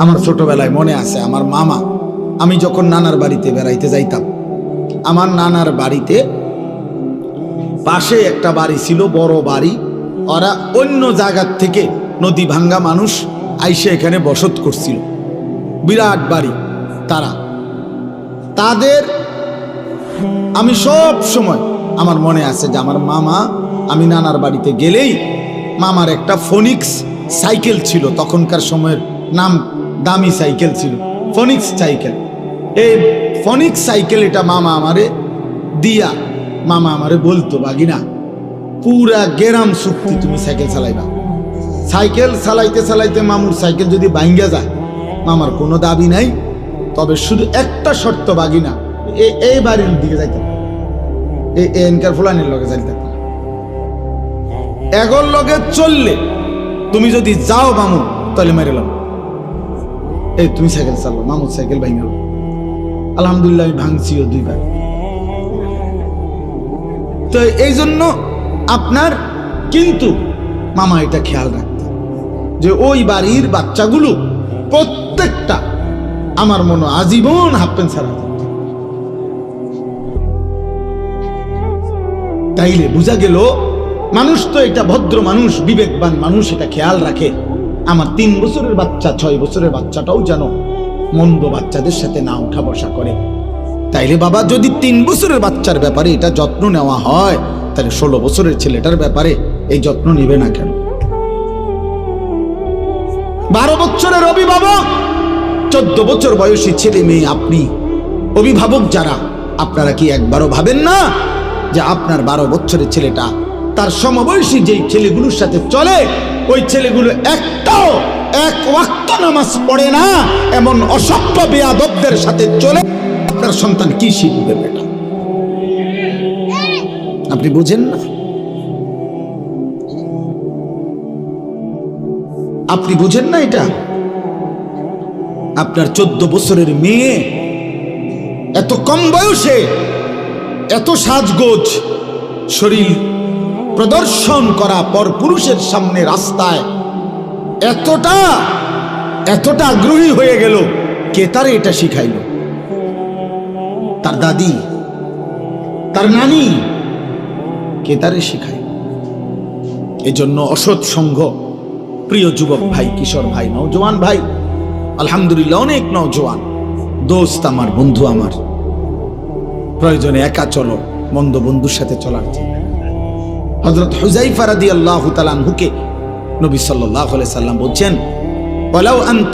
আমার ছোটবেলায় মনে আছে, আমার মামা, আমি যখন নানার বাড়িতে বেড়াইতে যাইতাম, আমার নানার বাড়িতে পাশে একটা বাড়ি ছিল, বড় বাড়ি। ওরা অন্য জায়গার থেকে নদী ভাঙ্গা মানুষ আইসে এখানে বসত করছিল, বিরাট বাড়ি। তাদের আমি সব সময় আমার মনে আছে যে আমার মামা, আমি নানার বাড়িতে গেলেই মামার একটা ফোনিক্স সাইকেল ছিল, তখনকার সময়ের নাম দামি সাইকেল ছিল, ফোনিক্স সাইকেল। এই ফোনিক্স সাইকেল এটা মামা আমারে দিয়া, মামা আমারে বলতো, বাগিনা পুরা গেরাম চুক্তি তুমি সাইকেল চালাইবা। সাইকেল চালাইতে চালাইতে মামুর সাইকেল যদি ভাঙ্গা যায়, মামার কোনো দাবি নাই, তবে শুধু একটা শর্ত, বাগিনা এই বাড়ির দিকে যাইতে, এনকার ফুলানির লগে যাইতে, এগোর লগে চললে তুমি যদি যাও মামু তাহলে মেরেলাম। এই তুমি সাইকেল চালো, মামুর সাইকেল ভাঙ্গা। আলহামদুলিল্লাহ আমি ভাঙছিও দুইবার। তো এই জন্য আপনার কিন্তু মামা এটা খেয়াল রাখত যে ওই বাড়ির বাচ্চাগুলো প্রত্যেকটা আমার মনে আজীবন হাফ প্যান্ট ছাড়া। তাইলে বোঝা গেল মানুষ তো এটা ভদ্র মানুষ, বিবেকবান মানুষ, এটা খেয়াল রাখে। আমার 3 বছরের বাচ্চা, 6 বছরের বাচ্চাটাও যেন মন্দ বাচ্চাদের সাথে না উঠা বসা করে। তাইলে বাবা, যদি 3 বছরের বাচ্চার ব্যাপারে এটা যত্ন নেওয়া হয়, তাহলে 16 বছরের ছেলেটার ব্যাপারে এই যত্ন নিবে না কেন? 12 বছরের অভিভাবক, 14 বছর বয়সী ছেলে মেয়ে, আপনি অভিভাবক যারা, আপনারা কি একবারও ভাবেন না যে আপনার 12 বছরের ছেলেটা তার সমবয়সী যেই ছেলেগুলোর সাথে চলে, ওই ছেলেগুলো একটাও এক ওয়াক্ত নামাজ পড়ে না এমন অসভ্য বেয়াদবদের সাথে চলে, আপনার সন্তান কি শিখবে? বেটা, আপনি বুঝেন না? আপনি বুঝেন না এটা? আপনার 14 বছরের মেয়ে এত কম বয়সে এত সাজগোজ শরীর প্রদর্শন করা পর পুরুষের সামনে রাস্তায় এতটা আগ্রহী হয়ে গেল, কে তারে এটা শিখাইল? তার দাদি, তার নানি, কে তারে শিখাইল? এজন্য অসৎ সঙ্গ, প্রিয় যুবক ভাই, কিশোর ভাই, নওজোয়ান ভাই, আলহামদুলিল্লাহ অনেক নওজোয়ান দোস্ত আমার, বন্ধু আমার, প্রয়োজনে একা চলো, মন্দ বন্ধুর সাথে চলার চেয়ে। হযরত হুযায়ফা রাদিয়াল্লাহু তাআলা আনহুকে নবী সাল্লাল্লাহু আলাইহি সাল্লাম বলছেন, ওয়ালাউ আনতা